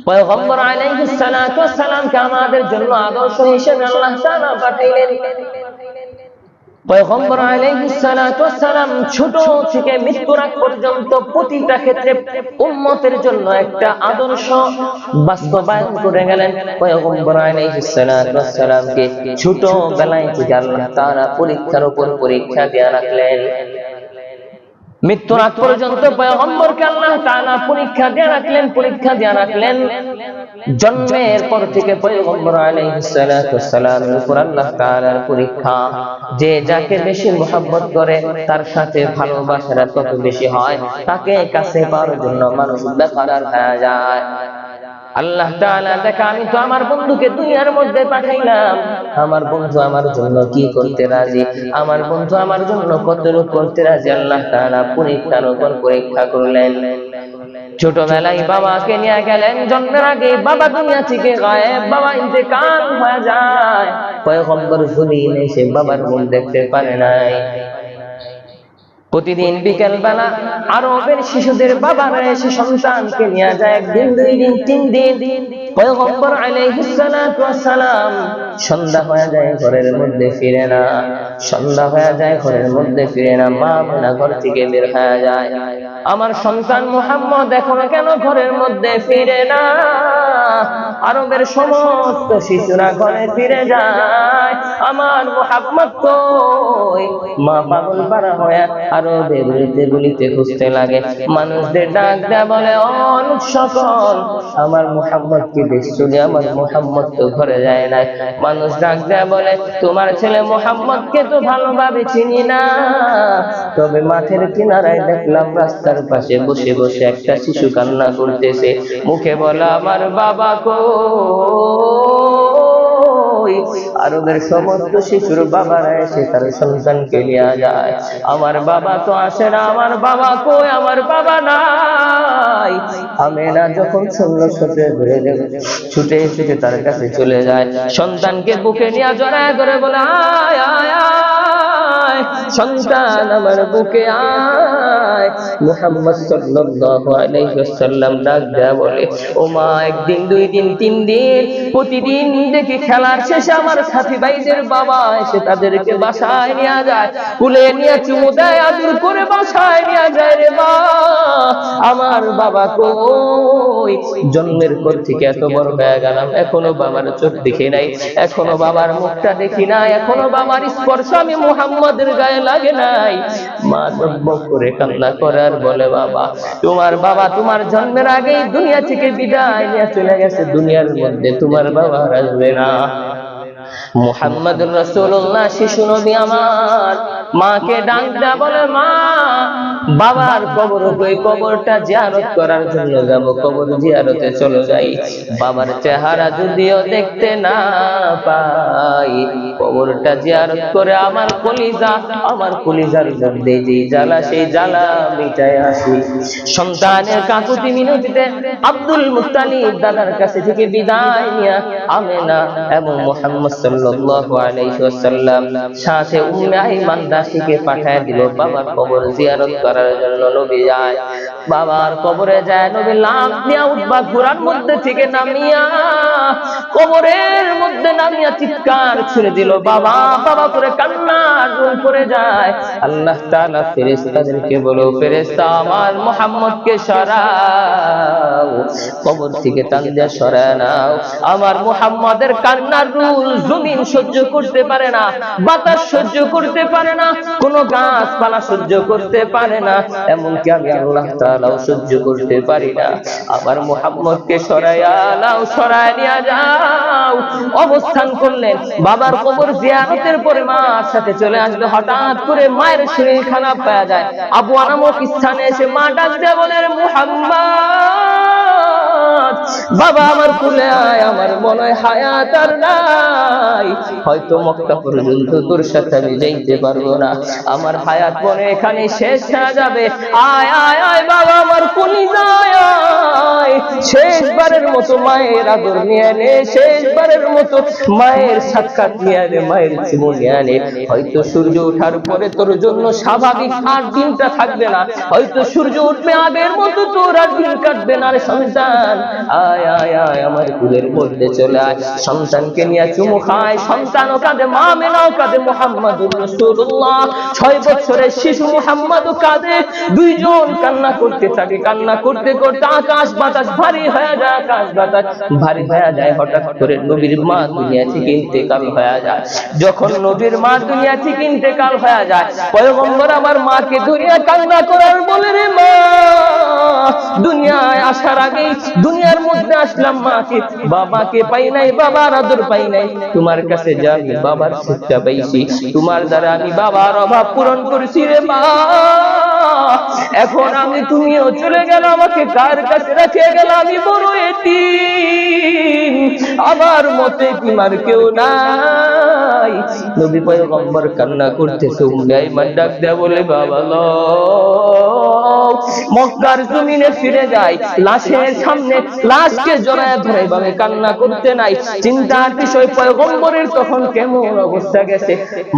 পয়গম্বর আলাইহিস সালাতু ওয়াস সালামকে আমাদের জন্য আদর্শ হিসেবে আল্লাহ তাআলা পাঠাইলেন। পয়গম্বর আলাইহিস সালাতু ওয়াস সালাম ছোট থেকে মৃত্যুর আগ পর্যন্ত প্রতিটা ক্ষেত্রে উম্মতের জন্য একটা আদর্শ বাস্তবায়ন করে গেলেন। পয়গম্বর আলাইহিস সালাতু ওয়াস সালামকে ছোট বেলায় থেকে আল্লাহ তাআলা পরীক্ষার উপর পরীক্ষা দিয়ে রাখলেন। মৃত্যুর আগ পর্যন্ত পয়গম্বরকে আল্লাহ তাআলা পরীক্ষা দিয়ে রাখলেন। জন্মের পর থেকে পয়গম্বর আলাইহিস সালাতু ওয়াস সালামের উপর আল্লাহ তাআলার পরীক্ষা। যে যাকে বেশি মুহাব্বত করে তার সাথে ভালোবাসাটা তত বেশি হয়, তাকে কাছে পাওয়ার জন্য মানুষ বেকারার হয়ে যায়। আল্লাহ তাআলা দেখে, আমি তো আমার বন্ধুকে দুনিয়ার মধ্যে পাঠাইলাম, আমার বন্ধু আমার জন্য কি করতে রাজি, আমার বন্ধু আমার জন্য কতটুকু করতে রাজি। আল্লাহ তাআলা পরীক্ষার উপর পরীক্ষা করলেন। ছোটবেলায় বাবাকে নিয়ে গেলেন, জন্মের আগে বাবা দুনিয়া থেকে গায়েব, বাবা ইন্তেকাল হয়ে যায়। পয়গম্বর জমিনে এসে বাবার মুখ দেখতে পারে নাই। প্রতিদিন বিকেল বেলা আরবের শিশুদের বাবারা এসে সন্তানকে নিয়ে যায়, একদিন, দুই দিন, তিন দিন। পয়গম্বর আলাইহিস সালাতু ওয়াস সালাম সন্ধ্যা হয়ে যায়, ঘরের মধ্যে ফিরে না। সন্ধ্যা হয়ে যায়, ঘরের মধ্যে ফিরে না। মা না ঘর থেকে বের হয়ে যায়, আমার সন্তান মুহাম্মদ এখনো কেন ঘরের মধ্যে ফিরে না? আরবের সমস্ত শিশুরা ঘরে ফিরে যায়, আমার মুহাম্মদ কই? মা পাগল পারা হয়ে আরবে গুলিতে খুঁজতে লাগে। মানুষদের ডাক দেয়া বলে, অনেক সকল আমার মুহাম্মদ কি দেখছো? আমার মুহাম্মদ তো ঘরে যায় নাই। মানুষ ডাক দেয়া বলে, তোমার ছেলে মুহাম্মদকে তো ভালোভাবে চিনি না, তবে মাঠের কিনারায় দেখলাম রাস্তার পাশে বসে বসে একটা শিশু কান্না করতেছে, মুখে বলে আমার বাবা কই? আরবের সমস্ত শিশুর বাবারা এসে তার সন্তানকে নিয়ে যায়, আমার বাবা তো আসে না, আমার বাবা কই? আমার বাবা নাই। আমেনা যখন শুনল, ছুটে এসে তার কাছে চলে যায়, সন্তানকে বুকে নিয়ে জড়ায় ধরে বলে, আয় আয় আয় সন্তান, আমার বুকে আয়। মুহাম্মদ সাল্লাল্লাহু আলাইহি ওয়াসাল্লাম ডাক দেয়া বলে, ও মা, একদিন, দুই দিন, তিন দিন প্রতিদিন দেখি খেলার শেষে আমার সাথী ভাইদের বাবা এসে তাদেরকে বাসায় নিয়ে যায়, কুলে নিয়ে চুমু দেয়, আদর করে বাসায় নিয়ে যায়। রে মা, আমার বাবা কই? জন্মের পর থেকে এত বড় হয়ে গেলাম, এখনো বাবার চোখ দেখি নাই, এখনো বাবার মুখটা দেখি নাই, এখনো বাবার স্পর্শ আমি মুহাম্মদের গায়ে লাগে নাই। মা দব্বক করে কান্না করে আর বলে, বাবা, তোমার বাবা তোমার জন্মের আগেই দুনিয়া থেকে বিদায় নিয়ে চলে গেছে, দুনিয়ার মধ্যে তোমার বাবা আসবে না। মুহাম্মদুর রাসূলুল্লাহ শিশু নবী আমার মাকে ডাক দেয়া বলে, মা, বাবার কবর কই? কবরটা জিয়ারত করার জন্য যাব, কবর জিয়ারতে চলে যাই। বাবার চেহারা যদিও দেখতে না পাই, কবরটা জিয়ারত করে আমার কলিজার মধ্যে যে জ্বালা, সেই জ্বালা মিটায় আসি। সন্তানের কাকুতি মিনতিতে আব্দুল মুত্তালিব দাদার কাছে থেকে বিদায় নিয়ে আমেনা এবং মুহাম্মদ সাল্লাল্লাহু আলাইহি ওয়াসাল্লাম সাথে উম্মে আইমান দাসীকে পাঠায় দিল বাবার কবর জিয়ারত করার জন্য। নবী যায়, বাবার কবরে যায়, নবী লাফ দিয়া উঠবা ঘোড়ার মধ্যে থেকে নামিয়া কবরের মধ্যে নামিয়া চিৎকার ছুড়ে দিল, বাবা বাবা করে কান্না রোল করে যায়। আল্লাহ তাআলা ফেরেশতাদেরকে বলো, ফেরেশতা আমার মুহাম্মদকে সরাও, কবর থেকে টান দিয়ে সরায় নাও। আমার মুহাম্মদের কান্নার রোল জমিন সহ্য করতে পারে না, বাতাস সহ্য করতে পারে না, কোন গাছপালা সহ্য করতে পারে না, এমনকি আমি আল্লাহ তাআলাও সহ্য করতে পারি না। আমার মুহাম্মদকে সরাইয়া নাও, সরায় নিয়ে যাও। অবস্থান করলেন, বাবার কবর জিয়ারতের পরে মার সাথে চলে আসবে। হঠাৎ করে মায়ের শরীর খারাপ হয়ে যায়, আবু নামক স্থানে এসে মা ডাক দেয়া বলে, মুহাম্মদ, বাবা আমার কুলে আয়, আমার মনে হয় হায়াত আর নাই, হয়তো মক্কা পর্যন্ত তোর সাথে আমি যাইতে পারবো না, আমার হায়াত মনে এখানে শেষ হয়ে যাবে। আয় আয় আয় বাবা আমার কলিজায় আয়, শেষবার শেষবারের মতো মায়ের আদর নিয়ে নে, শেষবারের মতো মায়ের সাক্ষাৎ নিয়ে নে, মায়ের চুমু নিয়ে নে। হয়তো সূর্য ওঠার পরে তোর জন্য স্বাভাবিক আর দিনটা থাকবে না, হয়তো সূর্য উঠবে আগের মতো তোর আর দিন কাটবে না। রে সন্তান, আয় আয় আয় আমার কুলের মধ্যে চলে আয়। সন্তানকে নিয়ে চুমু খায়, সন্তানও কাঁদে, মা মেনাও কাঁদে, মুহাম্মাদুর রাসূলুল্লাহ 6 বছরের শিশু মুহাম্মাদও কাঁদে। দুইজন কান্না করতে থাকে, কান্না করতে করতে আকাশ বাতাস ভারী হয়ে যায়, আকাশ বাতাস ভারী হয়ে যায়। হঠাৎ করে নবীর মা দুনিয়া থেকে ইন্তেকাল হয়ে যায়। যখন নবীর মা দুনিয়া থেকে ইন্তেকাল হয়ে যায়, পয়গম্বর আমার মাকে ধরিয়া কান্না করার বলে, রে মা, দুনিয়ায় আসার আগে দুনিয়ার মধ্যে আসলাম মাকে, বাবাকে পাই নাই, বাবার আদর পাই নাই। তোমার কাছে যা আমি বাবার শিক্ষা পাইছি, তোমার দ্বারা আমি বাবার অভাব পূরণ করেছি। রে মা, এখন আমি তুমিও চলে গেল, আমাকে কার কাছে রেখে গেল? আমি বড় এতিম, আমার মতে তোমার কেউ নাই। নবী পয়গম্বর কান্না করতেছে। উম্মে আইমান ডাক দেয়া বলে, বাবা লো, মক্কার জমিনে ফিরে যায়, লাশের সামনে লাশকে জড়ায় ধরে ভাবে কান্না করতে নাই। চিন্তার বিষয়, পয়গম্বরের তখন কেমন অবস্থা গেছে।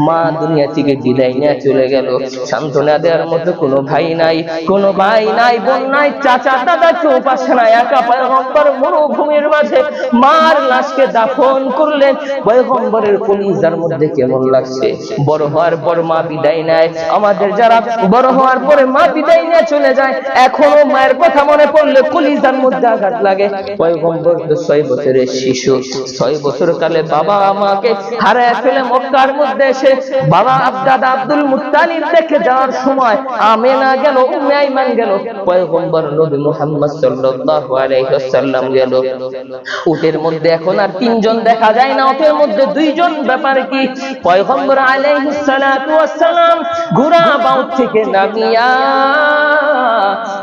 মা দুনিয়া থেকে বিদায় নিয়ে চলে গেল, সান্ত্বনা দেওয়ার মতো কোনো ভাই নাই, কোনো ভাই নাই, বোন নাই, চাচা দাদা কেউ পাশে নাই। একা পয়গম্বর মরুভূমির মাঝে মার লাশকে দাফন করলেন। পয়গম্বরের কলিজার মধ্যে কেমন লাগছে। বড় হওয়ার পর মা বিদায় নেয়, আমাদের যারা বড় হওয়ার পরে মা বিদায় নিয়ে চলে যায়, এখনো মায়ের কথা মনে পড়লে কলিজার মধ্যে আঘাত লাগে। পয়গম্বর তো 6 বছরের শিশু, 6 বছর কালে বাবা আমাকে হারায় ফেলে মক্কার মধ্যে এসে বাবা দাদা আব্দুল মুত্তালিব দেখে যাওয়ার সময় আমেনা গেল, উম্মে আইমান গেল, পয়গম্বর নবী মুহাম্মদ সাল্লাল্লাহু আলাইহি ওয়াসাল্লাম গেল। উটের মধ্যে এখন আর 3 জন দেখা যায় না, উটের মধ্যে 2 জন। ব্যাপার কি? পয়গম্বর আলাইহিস সালাতু ওয়াস সালাম ঘোড়া বাউট থেকে নামিয়া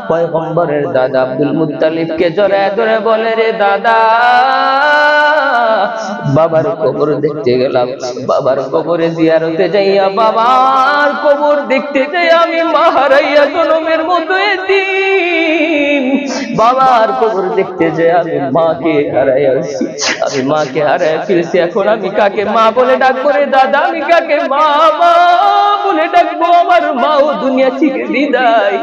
পয়গম্বরের দাদা আব্দুল মুত্তালিবকে জড়ায় ধরে বলে, রে দাদা, বাবার কবর দেখতে গেলাম, বাবার কবরে জিয়ারতে যাইয়া বাবার কবর দেখতে যাই আমি মা হারাইয়া জনমের মতো এতিম। বাবার কবর দেখতে যাই আমি মাকে হারাইয়াছি, আমি মাকে হারাইয়া ফিরেছি। এখন আমি কাকে মা বলে ডাকবো? রে দাদা, আমি কাকে মা মা বলে ডাকবো? আমার মাও দুনিয়া থেকে বিদায়,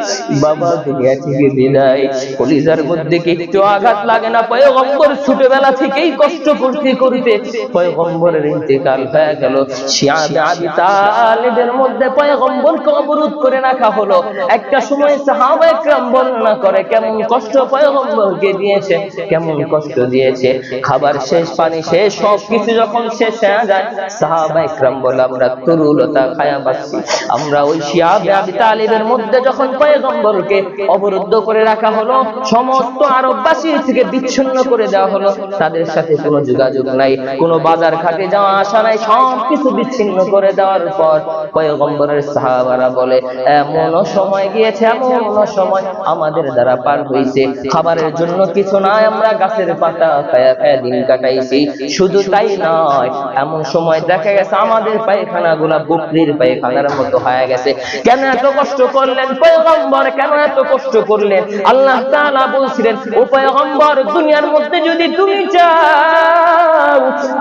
বাবা দুনিয়া থেকে বিদায়। কলিজার মধ্যে কি একটু আঘাত লাগে না? পয়গম্বর ছোটবেলা থেকেই কষ্ট করতে করতে পয়গম্বরের ইন্তেকাল হয়ে গেল। শিয়াবে আবি তালিবের মধ্যে পয়গম্বরকে অবরোধ করে রাখা হলো। একটা সময় সাহাবায়ে কেরাম বর্ণনা করে কেমন কষ্ট পয়গম্বরকে দিয়েছে, কেমন কষ্ট দিয়েছে। খাবার শেষ, পানি শেষ, সবকিছু যখন শেষ হয়ে যায়, সাহাবায়ে কেরাম বলে, আমরা তরুলতা খায়া বাঁচছি। আমরা ওই শিয়াবে আবি তালিবের মধ্যে যখন পয়গম্বরকে অবরুদ্ধ করে রাখা হলো, সমস্ত আরববাসীর থেকে বিচ্ছিন্ন করে দেওয়া হলো, তাদের সাথে কোনো যোগাযোগ নাই, কোনো বাজার ঘাটে যাওয়া আসা নাই, সবকিছু বিচ্ছিন্ন করে দেওয়ার পর পয়গম্বরের সাহাবারা বলে, এমন সময় গিয়েছে, এমন সময় আমাদের দ্বারা পার হয়েছে, খাবারের জন্য কিছু নাই, আমরা গাছের পাতা খায়া খায়া দিন কাটাইছি। শুধু তাই নয়, এমন সময় দেখা গেছে আমাদের পায়খানাগুলা বকরির পায়খানার মতো হয়ে গেছে। কেন এত কষ্ট করলেন পয়গম্বর? কেন এত কষ্ট করলেন? আল্লাহ তাআলা বলছিলেন, ও পয়গম্বর, দুনিয়ার মধ্যে যদি তুমি চাও,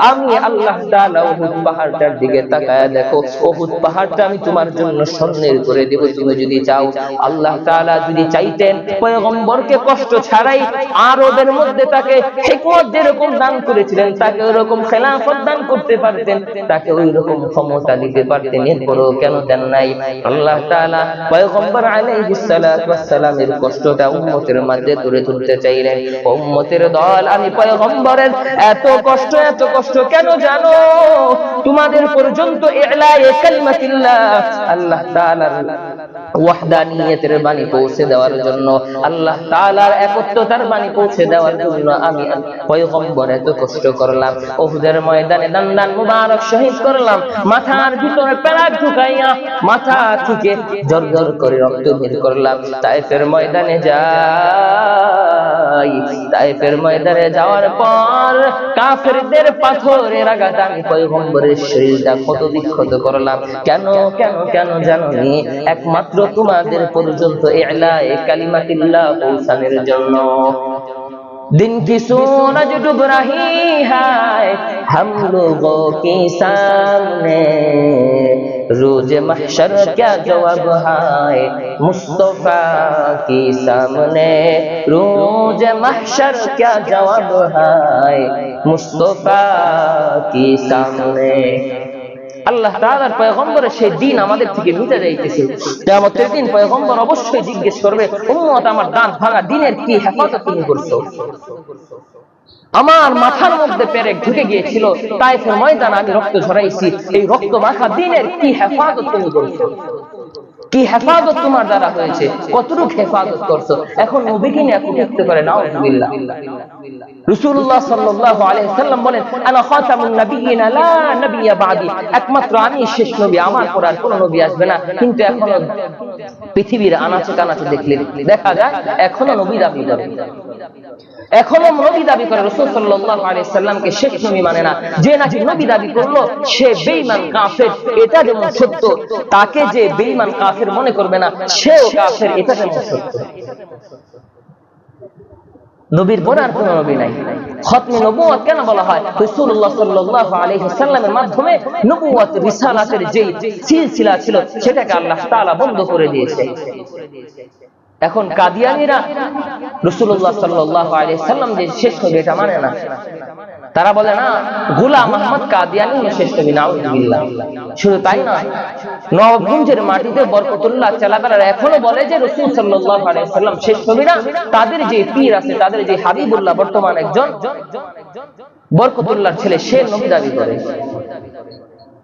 আমি আল্লাহ তাআলা উহুদ পাহাড়টার দিকে তাকায় দেখো, উহুদ পাহাড়টা আমি তোমার জন্য স্বর্ণের করে দেব, তুমি যদি চাও। আল্লাহ তাআলা যদি চাইতেন পয়গম্বরকে কষ্ট ছাড়াই আরবের মধ্যে তাকে হিকমত যেরকম দান করেছিলেন, তাকে ওইরকম খেলাফত দান করতে পারতেন, তাকে ওইরকম ক্ষমতা দিতে পারতেন। এরপরও কেন দেন নাই? আল্লাহ তাআলা পয়গম্বর আলাইহিস সালাতু ওয়াস সালামের কষ্টটা উম্মতের মাঝে তুলে ধরতে চাইলেন। উম্মতের দল, আমি পয়গম্বরের এত কষ্ট কেন জানো? তোমাদের পর্যন্ত ইলায়ে কালিমাতিল্লাহ, আল্লাহ তাআলার ওয়াহদানিয়তের বাণী পৌঁছে দেওয়ার জন্য, আল্লাহ তাআলার একত্বতার বাণী পৌঁছে দেওয়ার জন্য আমি পয়গম্বর এত কষ্ট করলাম। উহুদের ময়দানে দান্দান মুবারক শহীদ করলাম, মাথার ভিতরে পেরাক ঢুকাইয়া মাথা থেকে জর্জর করে রক্ত বের করলাম। তায়েফের ময়দানে যাই, তায়েফের ময়দানে যাওয়ার পর কাফেরদের পাথরের আঘাতে আমি পয়গম্বরের শরীরটা ক্ষত বিক্ষত করলাম। কেন কেন কেন জানোনি? একমাত্র তোমাদের পর্যন্ত ইলায়ে কালিমাতিল্লাহ পৌঁছানোর জন্য। दिन की सूरज डूब रही है हम लोगों के सामने, रोज महशर क्या जवाब है मुस्तफा के सामने, रोज महशर क्या जवाब है मुस्तफा के सामने। আল্লাহ তাআলার পয়গম্বরের সেই দিন আমাদের থেকে মিটে যাইতেছে। কিয়ামতের দিন পয়গম্বর অবশ্যই জিজ্ঞেস করবে, উম্মত আমার দাঁত ভাঙা দিনের কি হেফাজত তুমি করছো? আমার মাথার মধ্যে পেরেক ঢুকে গিয়েছিল, তায়েফের ময়দানে আমি রক্ত ঝরাইছি, এই রক্ত মাখা দিনের কি হেফাজত তুমি করছো? কি হেফাজত তোমার দ্বারা হয়েছে? কতটুকু হেফাজত করছো? এখন নবীকে নিয়ে কটূক্তি করে নাউযুবিল্লাহ। রাসূলুল্লাহ সাল্লাল্লাহু আলাইহি ওয়াসাল্লাম বলেন, আনা খাতামুন নাবিয়্যিনা লা নাবিয়্যা বাদি, একমাত্র আমি শেষ নবী, আমার পর আর কোনো নবী আসবে না। কিন্তু এখনো পৃথিবীর আনাচে কানাচে দেখলে দেখা যায় এখনো নবী দাবি করে, এখনো নবী দাবি করে রাসূল সাল্লাল্লাহু আলাইহি ওয়াসাল্লামকে শেষ নবী মানে না। যে নাকি নবী দাবি করলো সে বেঈমান কাফের, এটা যেমন সত্য, তাকে যে বেঈমান কাফের মনে করবে না সেও কাফের, এটা যেমন সত্য। নবীর পর আর কোন নবী নাই। খতমে নবুয়ত কেন বলা হয়? রাসূলুল্লাহ সাল্লাল্লাহু আলাইহি ওয়াসাল্লামের মাধ্যমে নবুয়ত রিসালাতের যে সিলসিলা ছিল সেটাকে আল্লাহ তাআলা বন্ধ করে দিয়েছে। এখন কাদিয়ানীরা রাসূলুল্লাহ সাল্লাল্লাহু আলাইহি ওয়াসাল্লাম যে শেষ নবী এটা মানে না। তারা বলে না গোলাম আহমদ কাদিয়ানী শেষ নবী, নাউযুবিল্লাহ। শুধু তাই নয়, নবগঞ্জের মাটিতে বরকতুল্লাহ চালাবেলার এখনো বলে যে রাসূল সাল্লাল্লাহু আলাইহি ওয়াসাল্লাম শেষ নবী না। তাদের যে পীর আছে, তাদের যে হাবিবুল্লাহ বর্তমান একজন বরকতুল্লাহর ছেলে, সে নবী দাবি করে।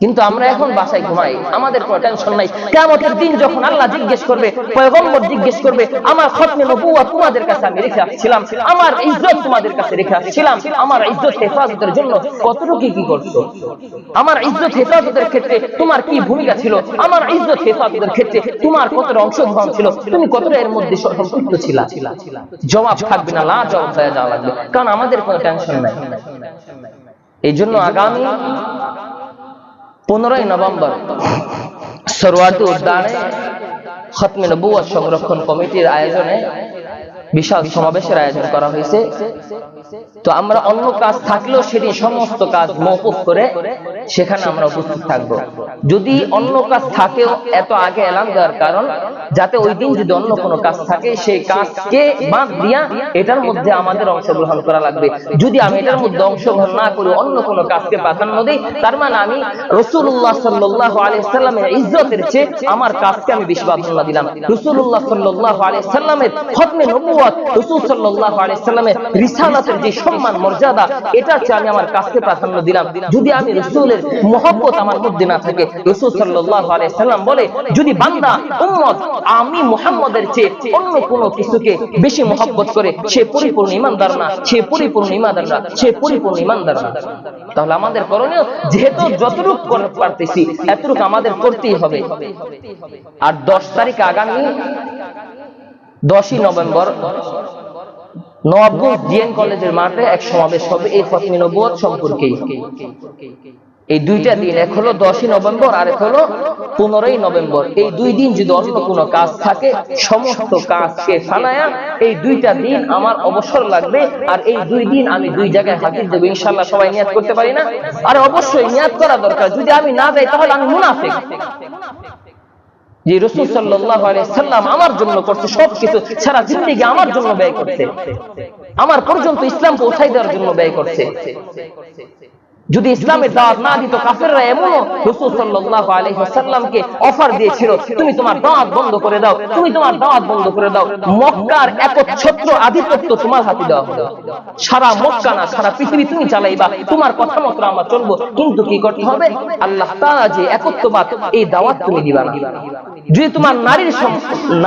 কিন্তু আমরা এখন বাসায় ঘুমাই, আমাদের কোনো টেনশন নাই। কিয়ামতের দিন যখন আল্লাহ জিজ্ঞেস করবে, পয়গম্বর জিজ্ঞেস করবে, আমার খতমে নবুয়ত তোমাদের কাছে আমি রেখে আসছিলাম, আমার ইজ্জত তোমাদের কাছে রেখে আসছিলাম, আমার ইজ্জত হেফাজতের জন্য কতটুকু কি করছো? আমার ইজ্জত হেফাজতের ক্ষেত্রে তোমার কি ভূমিকা ছিল? আমার ইজ্জত হেফাজতের ক্ষেত্রে তোমার কতটা অংশগ্রহণ ছিল? তুমি কতটা এর মধ্যে সম্পৃক্ত ছিলা? জবাব থাকবে না, লা জবাব হয়ে যাওয়া লাগবে, কারণ আমাদের কোনো টেনশন নাই। এই জন্য আগামী 15 নভেম্বর সরওয়ার্দী উদ্যানে খতমে নবুয়ত সংরক্ষণ কমিটির আয়োজনে বিশাল সমাবেশের আয়োজন করা হয়েছে। তো আমরা অন্য কাজ থাকলেও সেদিন সমস্ত কাজ মওকুফ করে সেখানে আমরা উপস্থিত থাকবো। যদি অন্য কাজ থাকেও এত আগে এলান দেওয়ার কারণ, যাতে ওই দিন যদি অন্য কোনো কাজ থাকে সেই কাজকে বাদ দিয়া এটার মধ্যে আমাদের অংশগ্রহণ করা লাগবে। যদি আমি এটার মধ্যে অংশগ্রহণ না করি, অন্য কোনো কাজকে প্রাধান্য দিই, তার মানে আমি রাসূলুল্লাহ সাল্লাল্লাহু আলাইহি ওয়াসাল্লামের ইজ্জতের চেয়ে আমার কাজকে আমি বেশি প্রাধান্য দিলাম। রাসূলুল্লাহ সাল্লাল্লাহু আলাইহি ওয়াসাল্লামের খতমে নবুয়ত, রাসূল সাল্লাল্লাহু আলাইহি ওয়াসাল্লামের রিসালাতের যে সম্মান মর্যাদা, এটার চেয়ে আমি আমার কাজকে প্রাধান্য দিলাম। যদি আমি রাসূলের মহব্বত আমার মধ্যে না থাকে, রাসূল সাল্লাল্লাহু আলাইহি ওয়াসাল্লাম বলে, যদি বান্দা উম্মত আমি মুহাম্মদের চেয়ে অন্য কোনো কিছুকে বেশি মহব্বত করে, সে পরিপূর্ণ ঈমানদার না, সে পরিপূর্ণ ঈমানদার না, সে পরিপূর্ণ ঈমানদার না। তাহলে আমাদের করণীয়, যেহেতু যতটুকু করতে পারতেছি এতটুকু আমাদের করতেই হবে। আর 10 তারিখ আগামী 10ই নভেম্বর নবাবগঞ্জ ডিএন কলেজের মাঠে এক সমাবেশ হবে এই খতমে নবুয়ত সম্পর্কেই। এই দুইটা দিন, এক হলো 10ই নভেম্বর আর এক হলো 15ই নভেম্বর। এই দুই দিন যদি অন্য কোনো কাজ থাকে, সমস্ত কাজকে ফালায়া এই দুইটা দিন আমার অবসর লাগবে। আর এই দুই দিন আমি দুই জায়গায় হাজির দেব ইনশাআল্লাহ। সবাই নিয়াত করতে পারি না? আর অবশ্যই নিয়াত করা দরকার। যদি আমি না যাই তাহলে আমি মুনাফিক। যে রাসূল সাল্লাল্লাহু আলাইহি ওয়াসাল্লাম আমার জন্য করতে সবকিছু, সারা জিন্দেগি আমার জন্য ব্যয় করতে, আমার পর্যন্ত ইসলাম পৌঁছাই দেওয়ার জন্য ব্যয় করছে। যদি ইসলামের দাওয়াত না দিত, কাফেররা এমনও রাসূল সাল্লাল্লাহু আলাইহি ওয়াসাল্লামকে অফার দিয়েছিল, তুমি তোমার দাওয়াত বন্ধ করে দাও, তুমি তোমার দাওয়াত বন্ধ করে দাও, মক্কার একচ্ছত্র আধিপত্য তোমার হাতে দেওয়া হবে, সারা মক্কা না সারা পৃথিবী তুমি চালাইবা, তোমার কথা মতো আমরা চলবো। কিন্তু কি করতে হবে? আল্লাহ তাআলা যে একত্ববাদ, এই দাওয়াত তুমি দিবা না। যদি তোমার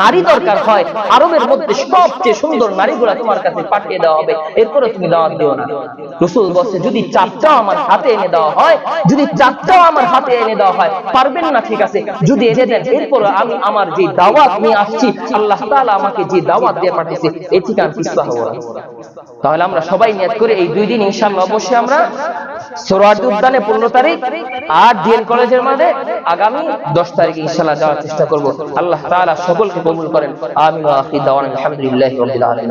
নারী দরকার হয়, আরবের মধ্যে সবচেয়ে সুন্দর নারীগুলা তোমার কাছে পাঠিয়ে দেওয়া হবে, এরপরে তুমি দাওয়াত দিও না। রাসূল বলছে, যদি চারটাও আমার হাতে এনে দেওয়া হয়, যদি চারটাও আমার হাতে এনে দেওয়া হয়, পারবেন না ঠিক আছে, যদি এনে দেন, এরপরে আমি আমার যে দাওয়াত নিয়ে আসছি, আল্লাহ তাআলা আমাকে যে দাওয়াত দিয়ে পাঠিয়েছে, এই থেকে আমি পিছপা হব না। তাহলে আমরা সবাই নিয়ত করে এই দুই দিন ইনশাআল্লাহ অবশ্যই আমরা সোহরাওয়ার্দী উদ্যানে 15 তারিখ আর ডিএন কলেজের মাঝে আগামী 10 তারিখ ইনশাআল্লাহ যাওয়ার চেষ্টা করব। আল্লাহ তাআলা সকলকে কবুল করেন। আমিন ওয়া আখির দাওয়ানা আলহামদুলিল্লাহি রাব্বিল আলামিন।